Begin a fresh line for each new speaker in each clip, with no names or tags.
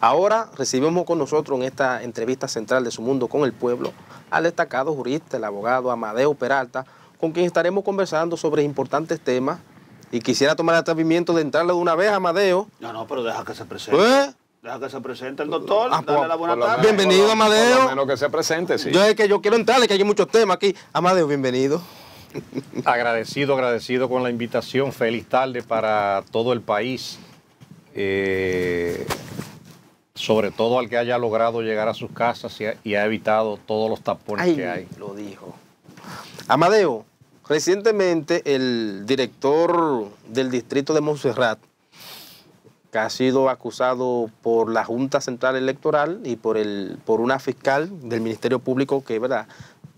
Ahora recibimos con nosotros en esta entrevista central de Su Mundo con el Pueblo al destacado jurista, el abogado Amadeo Peralta, con quien estaremos conversando sobre importantes temas. Y quisiera tomar el atrevimiento de entrarle de una vez a Amadeo.
No, pero deja que se presente. Deja que se presente el doctor, dale la buena tarde.
Bienvenido, Amadeo.
Por lo menos que se presente, sí.
Yo es que yo quiero entrarle, que hay muchos temas aquí. Amadeo, bienvenido.
Agradecido con la invitación. Feliz tarde para todo el país. Sobre todo al que haya logrado llegar a sus casas y ha evitado todos los tapones que hay.
Lo dijo. Amadeo, recientemente el director del distrito de Montserrat, que ha sido acusado por la Junta Central Electoral y por una fiscal del Ministerio Público que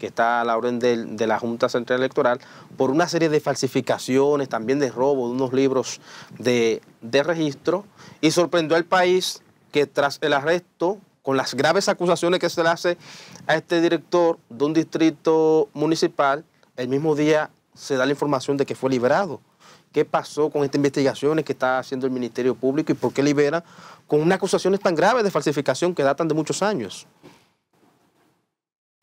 está a la orden de la Junta Central Electoral, por una serie de falsificaciones, también de robo de unos libros de registro, y sorprendió al país que tras el arresto, con las graves acusaciones que se le hace a este director de un distrito municipal, el mismo día se da la información de que fue liberado. ¿Qué pasó con estas investigaciones que está haciendo el Ministerio Público y por qué libera con unas acusaciones tan graves de falsificación que datan de muchos años?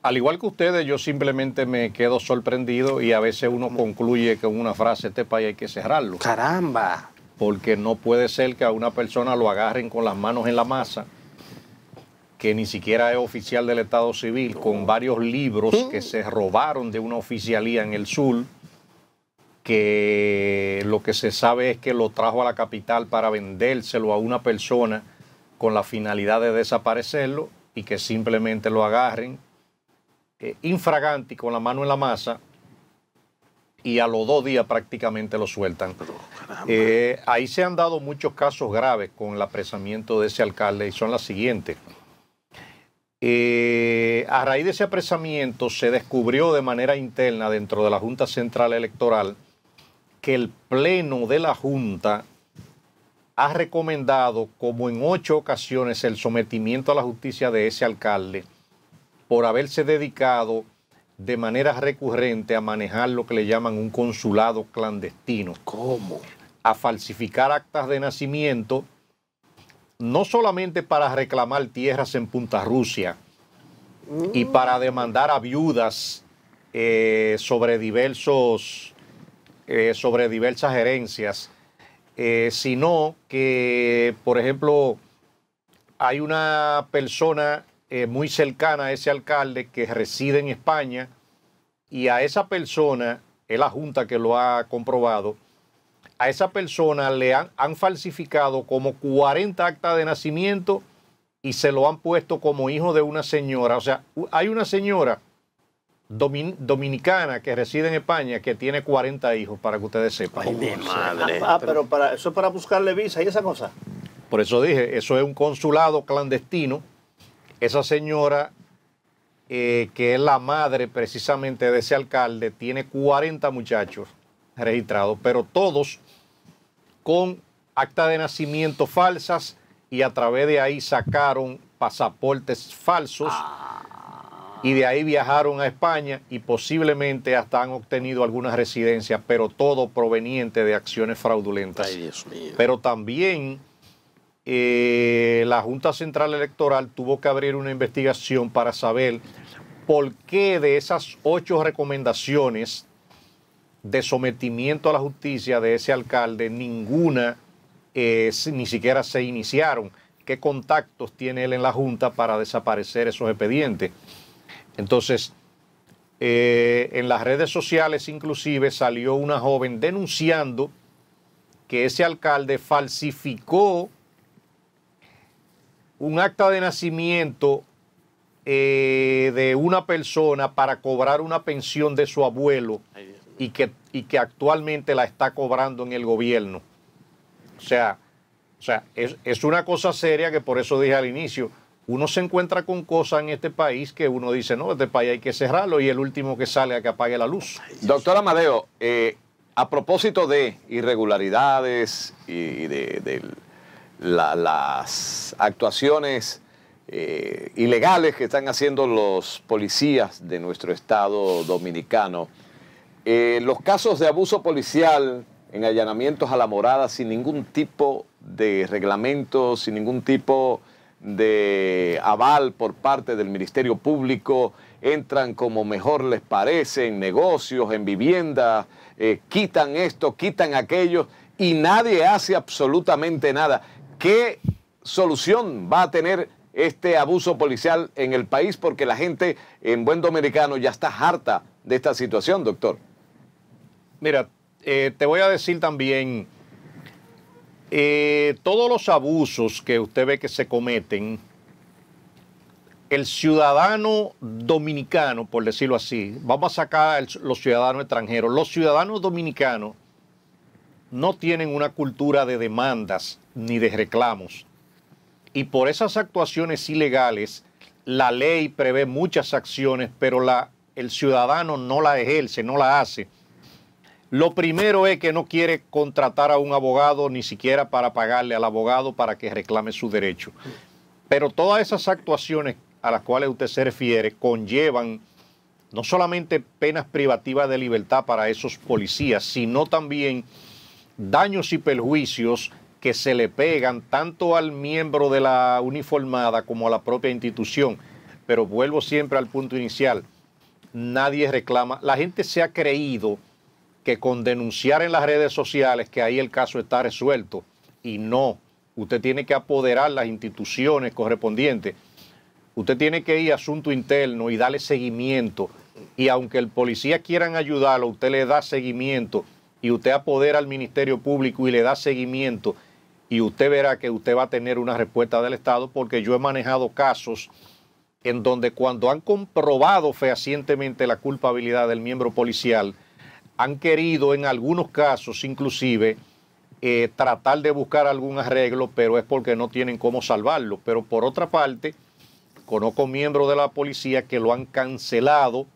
Al igual que ustedes, yo simplemente me quedo sorprendido y a veces uno concluye que en una frase este país hay que cerrarlo.
¡Caramba!
Porque no puede ser que a una persona lo agarren con las manos en la masa, que ni siquiera es oficial del Estado Civil, con varios libros que se robaron de una oficialía en el sur, que lo que se sabe es que lo trajo a la capital para vendérselo a una persona con la finalidad de desaparecerlo y que simplemente lo agarren infraganti con la mano en la masa y a los 2 días prácticamente lo sueltan. Ahí se han dado muchos casos graves con el apresamiento de ese alcalde y son las siguientes. A raíz de ese apresamiento se descubrió de manera interna dentro de la Junta Central Electoral que el Pleno de la Junta ha recomendado, como en 8 ocasiones, el sometimiento a la justicia de ese alcalde por haberse dedicado de manera recurrente a manejar lo que le llaman un consulado clandestino.
¿Cómo?
A falsificar actas de nacimiento, no solamente para reclamar tierras en Punta Rusia y para demandar a viudas sobre diversas herencias, sino que, por ejemplo, hay una persona muy cercana a ese alcalde que reside en España y a esa persona, es la Junta que lo ha comprobado, a esa persona le han falsificado como 40 actas de nacimiento y se lo han puesto como hijo de una señora. O sea, hay una señora dominicana que reside en España que tiene 40 hijos, para que ustedes sepan.
Ay, mi madre.
Pero eso es para buscarle visa y esa cosa.
Por eso dije, eso es un consulado clandestino. Esa señora, que es la madre precisamente de ese alcalde, tiene 40 muchachos registrados, pero todos con acta de nacimiento falsas y a través de ahí sacaron pasaportes falsos y de ahí viajaron a España y posiblemente hasta han obtenido algunas residencias, pero todo proveniente de acciones fraudulentas.
Ay, Dios mío.
Pero también la Junta Central Electoral tuvo que abrir una investigación para saber por qué de esas 8 recomendaciones de sometimiento a la justicia de ese alcalde, ninguna ni siquiera se iniciaron. ¿Qué contactos tiene él en la Junta para desaparecer esos expedientes? Entonces, en las redes sociales inclusive salió una joven denunciando que ese alcalde falsificó un acta de nacimiento de una persona para cobrar una pensión de su abuelo y que actualmente la está cobrando en el gobierno. O sea, es una cosa seria que por eso dije al inicio, uno se encuentra con cosas en este país que uno dice, no, este país hay que cerrarlo y el último que sale a que apague la luz.
Doctor Amadeo, a propósito de irregularidades y de las actuaciones ilegales que están haciendo los policías de nuestro estado dominicano, los casos de abuso policial en allanamientos a la morada sin ningún tipo de reglamento, sin ningún tipo de aval por parte del Ministerio Público, entran como mejor les parece en negocios, en viviendas, quitan esto, quitan aquello y nadie hace absolutamente nada. ¿Qué solución va a tener este abuso policial en el país? Porque la gente en buen dominicano ya está harta de esta situación, doctor.
Mira, te voy a decir también, todos los abusos que usted ve que se cometen, el ciudadano dominicano, por decirlo así, vamos a sacar los ciudadanos extranjeros, los ciudadanos dominicanos no tienen una cultura de demandas ni de reclamos. Y por esas actuaciones ilegales, la ley prevé muchas acciones, pero el ciudadano no la ejerce, no la hace. Lo primero es que no quiere contratar a un abogado ni siquiera para pagarle al abogado para que reclame su derecho. Pero todas esas actuaciones a las cuales usted se refiere conllevan no solamente penas privativas de libertad para esos policías, sino también daños y perjuicios que se le pegan tanto al miembro de la uniformada como a la propia institución. Pero vuelvo siempre al punto inicial, nadie reclama. La gente se ha creído que con denunciar en las redes sociales que ahí el caso está resuelto, y no. Usted tiene que apoderar las instituciones correspondientes. Usted tiene que ir a asunto interno y darle seguimiento. Y aunque el policía quieran ayudarlo, usted le da seguimiento y usted apodera al Ministerio Público y le da seguimiento, y usted verá que usted va a tener una respuesta del Estado, porque yo he manejado casos en donde cuando han comprobado fehacientemente la culpabilidad del miembro policial, han querido en algunos casos inclusive tratar de buscar algún arreglo, pero es porque no tienen cómo salvarlo. Pero por otra parte, conozco miembros de la policía que lo han cancelado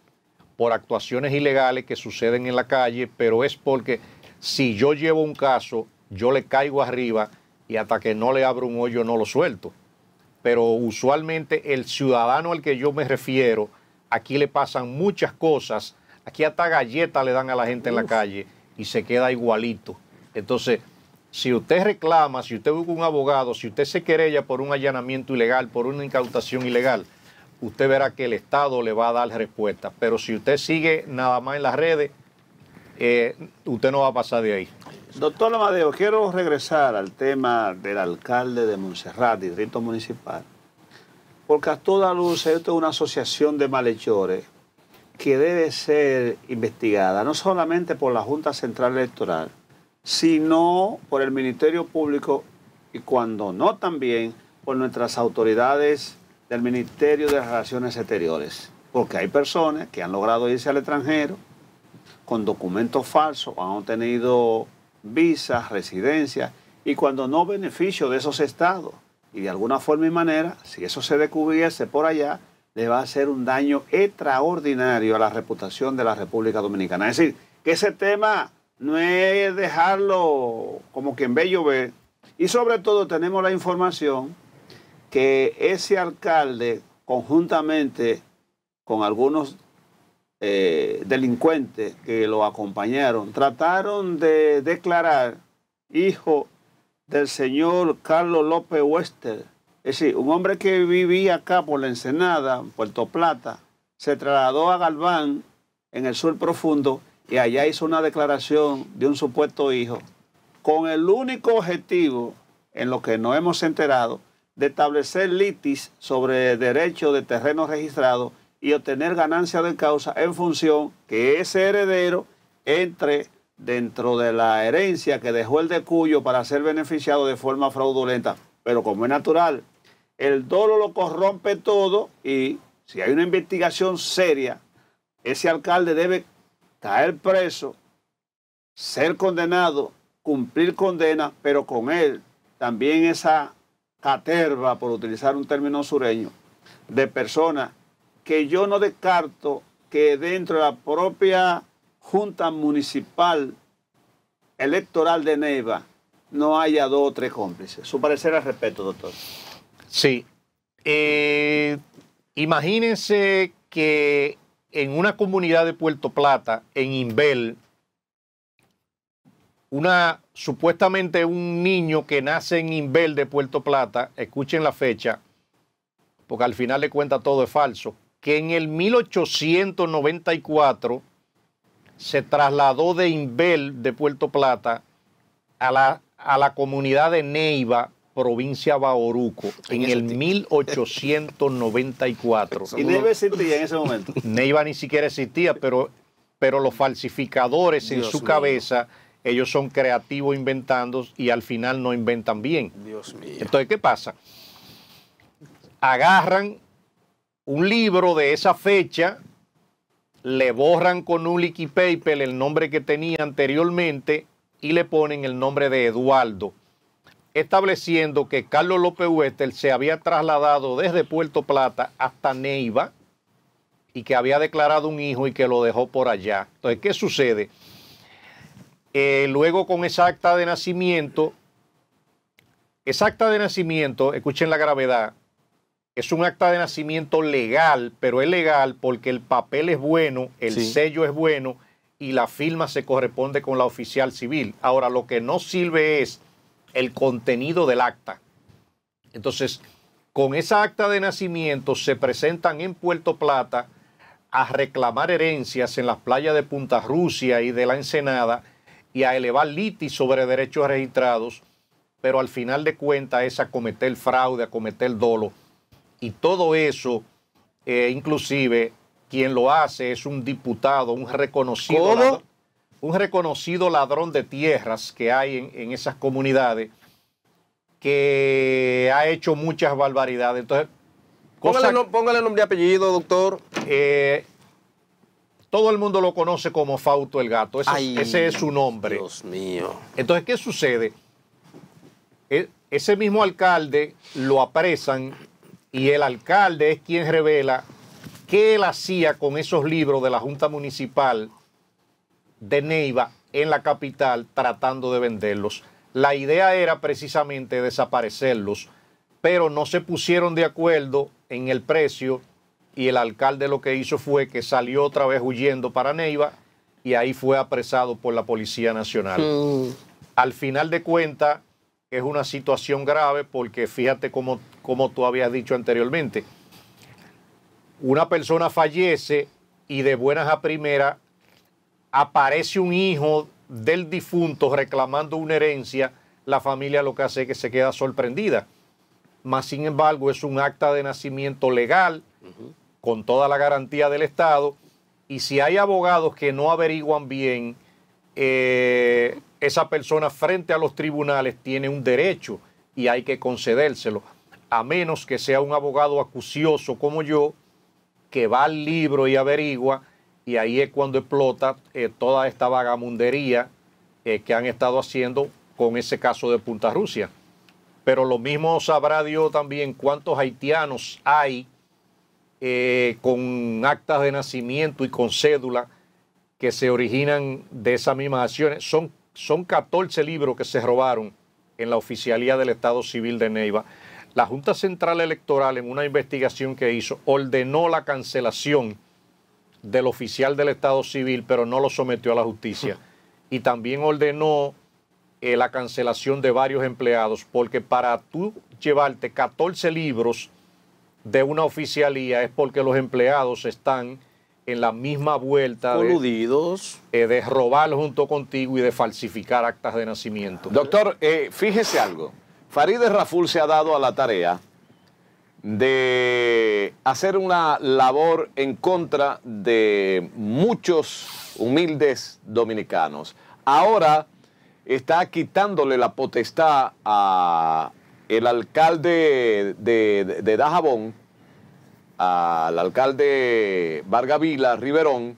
por actuaciones ilegales que suceden en la calle, pero es porque si yo llevo un caso, yo le caigo arriba y hasta que no le abro un hoyo no lo suelto. Pero usualmente el ciudadano al que yo me refiero, aquí le pasan muchas cosas, aquí hasta galletas le dan a la gente en la calle y se queda igualito. Entonces, si usted reclama, si usted busca un abogado, si usted se querella por un allanamiento ilegal, por una incautación ilegal, usted verá que el Estado le va a dar respuesta. Pero si usted sigue nada más en las redes, usted no va a pasar de ahí.
Doctor Amadeo, quiero regresar al tema del alcalde de Montserrat, distrito municipal, porque a toda luz esto es una asociación de malhechores que debe ser investigada, no solamente por la Junta Central Electoral, sino por el Ministerio Público y cuando no también por nuestras autoridades del Ministerio de Relaciones Exteriores, porque hay personas que han logrado irse al extranjero con documentos falsos, han obtenido visas, residencias, y cuando no beneficio de esos estados, y de alguna forma y manera, si eso se descubriese por allá, le va a hacer un daño extraordinario a la reputación de la República Dominicana. Es decir, que ese tema no es dejarlo como quien ve llover, y sobre todo tenemos la información que ese alcalde, conjuntamente con algunos delincuentes que lo acompañaron, trataron de declarar hijo del señor Carlos López Wester. Es decir, un hombre que vivía acá por la Ensenada, Puerto Plata, se trasladó a Galván, en el sur profundo, y allá hizo una declaración de un supuesto hijo, con el único objetivo, en lo que nos hemos enterado, de establecer litis sobre derecho de terreno registrado y obtener ganancia de causa en función que ese heredero entre dentro de la herencia que dejó el de Cuyo para ser beneficiado de forma fraudulenta. Pero como es natural, el dolo lo corrompe todo, y si hay una investigación seria, ese alcalde debe caer preso, ser condenado, cumplir condena, pero con él también esa caterva, por utilizar un término sureño, de personas que yo no descarto que dentro de la propia Junta Municipal Electoral de Neiva no haya 2 o 3 cómplices. Su parecer al respecto, doctor.
Sí. Imagínense que en una comunidad de Puerto Plata, en Inbel, supuestamente un niño que nace en Inbel de Puerto Plata, escuchen la fecha, porque al final de cuentas todo es falso, que en el 1894 se trasladó de Inbel, de Puerto Plata, a la comunidad de Neiva, provincia Bauruco, en el 1894.
¿Y Neiva existía en ese momento?
Neiva ni siquiera existía, pero los falsificadores en su cabeza, ellos son creativos inventando y al final no inventan bien.
Dios mío.
Entonces, ¿qué pasa? Agarran un libro de esa fecha, le borran con un liquid paper el nombre que tenía anteriormente y le ponen el nombre de Eduardo, estableciendo que Carlos López Huestel se había trasladado desde Puerto Plata hasta Neiva y que había declarado un hijo y que lo dejó por allá. Entonces, ¿qué sucede? Luego con esa acta de nacimiento, escuchen la gravedad, es un acta de nacimiento legal, pero es legal porque el papel es bueno, el sello es bueno y la firma se corresponde con la oficial civil. Ahora, lo que no sirve es el contenido del acta. Entonces, con esa acta de nacimiento se presentan en Puerto Plata a reclamar herencias en las playas de Punta Rusia y de la Ensenada y a elevar litis sobre derechos registrados, pero al final de cuentas es a cometer fraude, a cometer dolo. Y todo eso, inclusive, quien lo hace es un diputado, un reconocido ladrón de tierras que hay en esas comunidades, que ha hecho muchas barbaridades. Entonces,
Póngale nombre y apellido, doctor.
Todo el mundo lo conoce como Fausto el Gato. Ese es su nombre.
Dios mío.
Entonces, ¿qué sucede? Ese mismo alcalde lo apresan y el alcalde es quien revela qué él hacía con esos libros de la Junta Municipal de Neiva en la capital tratando de venderlos. La idea era precisamente desaparecerlos, pero no se pusieron de acuerdo en el precio y el alcalde lo que hizo fue que salió otra vez huyendo para Neiva y ahí fue apresado por la Policía Nacional. Al final de cuentas es una situación grave porque fíjate como tú habías dicho anteriormente, una persona fallece y de buenas a primeras aparece un hijo del difunto reclamando una herencia, la familia lo que hace es que se queda sorprendida. Mas, sin embargo, es un acta de nacimiento legal, con toda la garantía del Estado, y si hay abogados que no averiguan bien, esa persona frente a los tribunales tiene un derecho y hay que concedérselo, a menos que sea un abogado acucioso como yo, que va al libro y averigua, y ahí es cuando explota toda esta vagamundería que han estado haciendo con ese caso de Punta Rusia. Pero lo mismo sabrá Dios también cuántos haitianos hay con actas de nacimiento y con cédula que se originan de esas mismas acciones. Son 14 libros que se robaron en la Oficialía del Estado Civil de Neiva. La Junta Central Electoral, en una investigación que hizo, ordenó la cancelación del oficial del Estado Civil, pero no lo sometió a la justicia. Y también ordenó la cancelación de varios empleados, porque para tú llevarte 14 libros de una oficialía es porque los empleados están en la misma vuelta
coludidos
de robar junto contigo y de falsificar actas de nacimiento.
Doctor, fíjese algo. Farideh Raful se ha dado a la tarea de hacer una labor en contra de muchos humildes dominicanos. Ahora está quitándole la potestad a el alcalde de Dajabón, al alcalde Vargas Vila Riverón,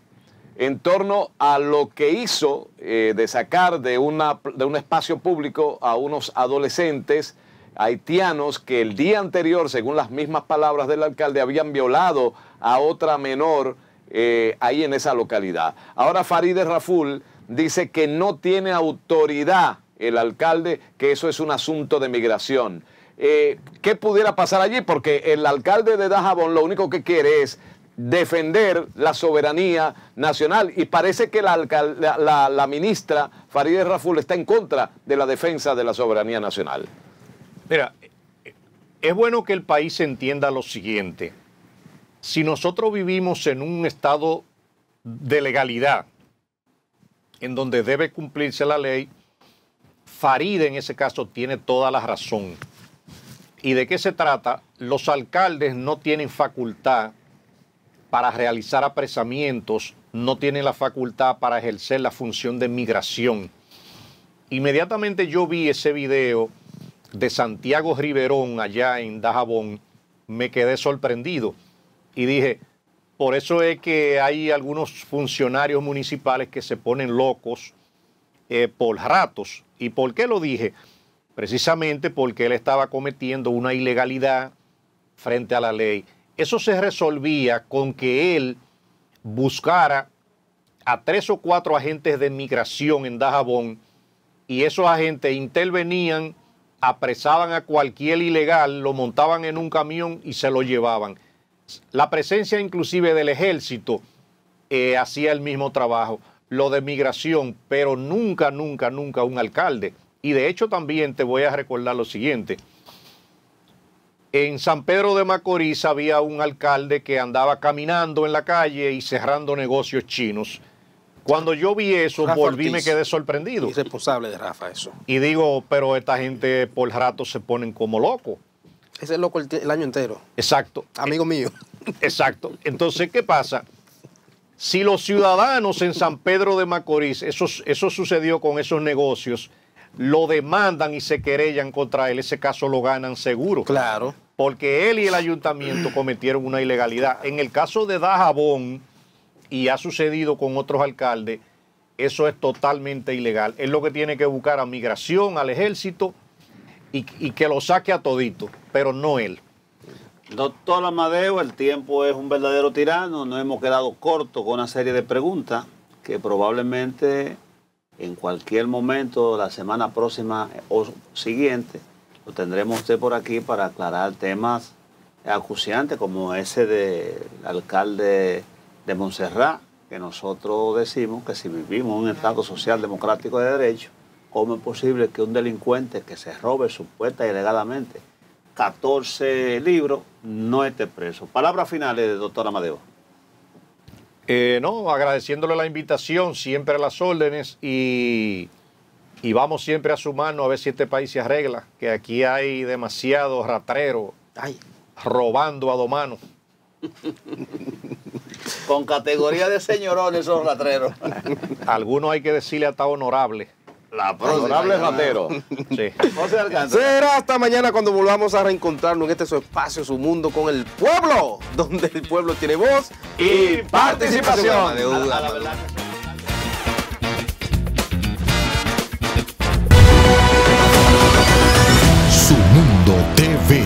en torno a lo que hizo de sacar de un espacio público a unos adolescentes haitianos que el día anterior, según las mismas palabras del alcalde, habían violado a otra menor ahí en esa localidad. Ahora Farideh Raful dice que no tiene autoridad el alcalde, que eso es un asunto de migración. ¿Qué pudiera pasar allí? Porque el alcalde de Dajabón lo único que quiere es defender la soberanía nacional y parece que la ministra Farideh Raful está en contra de la defensa de la soberanía nacional.
Mira, es bueno que el país entienda lo siguiente. Si nosotros vivimos en un estado de legalidad, en donde debe cumplirse la ley, Faride en ese caso tiene toda la razón. ¿Y de qué se trata? Los alcaldes no tienen facultad para realizar apresamientos, no tienen la facultad para ejercer la función de migración. Inmediatamente yo vi ese video de Santiago Riverón allá en Dajabón, me quedé sorprendido y dije, por eso es que hay algunos funcionarios municipales que se ponen locos por ratos. ¿Y por qué lo dije? Precisamente porque él estaba cometiendo una ilegalidad frente a la ley. Eso se resolvía con que él buscara a 3 o 4 agentes de migración en Dajabón y esos agentes intervenían, apresaban a cualquier ilegal, lo montaban en un camión y se lo llevaban. La presencia inclusive del ejército hacía el mismo trabajo, lo de migración, pero nunca un alcalde. Y de hecho también te voy a recordar lo siguiente. En San Pedro de Macorís había un alcalde que andaba caminando en la calle y cerrando negocios chinos. Cuando yo vi eso,
Rafa
volví y me
Ortiz.
quedé sorprendido.
Irresponsable de Rafa eso.
Y digo, pero esta gente por rato se ponen como locos.
Ese es loco el año entero.
Exacto.
Amigo mío.
Exacto. Entonces, ¿qué pasa? Si los ciudadanos en San Pedro de Macorís, eso sucedió con esos negocios, lo demandan y se querellan contra él, ese caso lo ganan seguro.
Claro.
Porque él y el ayuntamiento cometieron una ilegalidad. En el caso de Dajabón, y ha sucedido con otros alcaldes, eso es totalmente ilegal. Él lo que tiene que buscar a migración, al ejército, y que lo saque a todito, pero no él.
Doctor Amadeo, el tiempo es un verdadero tirano, nos hemos quedado cortos con una serie de preguntas que probablemente en cualquier momento, la semana próxima o siguiente, lo tendremos usted por aquí para aclarar temas acuciantes como ese del alcalde de Montserrat, que nosotros decimos que si vivimos en un Estado social democrático de derecho, ¿cómo es posible que un delincuente que se robe supuesta y ilegalmente 14 libros no esté preso? Palabras finales, doctor Amadeo.
No, agradeciéndole la invitación, siempre a las órdenes y vamos siempre a sumarnos a ver si este país se arregla, que aquí hay demasiado ratrero
Ay.
robando a dos manos.
Con categoría de señorones esos ratreros.
Algunos hay que decirle hasta honorable.
La próxima.
Honorable ratero.
Sí.
José Alcántara.
Será hasta mañana cuando volvamos a reencontrarnos en este su espacio, su mundo con el pueblo, donde el pueblo tiene voz
Y participación.
A la verdad que
Su Mundo TV.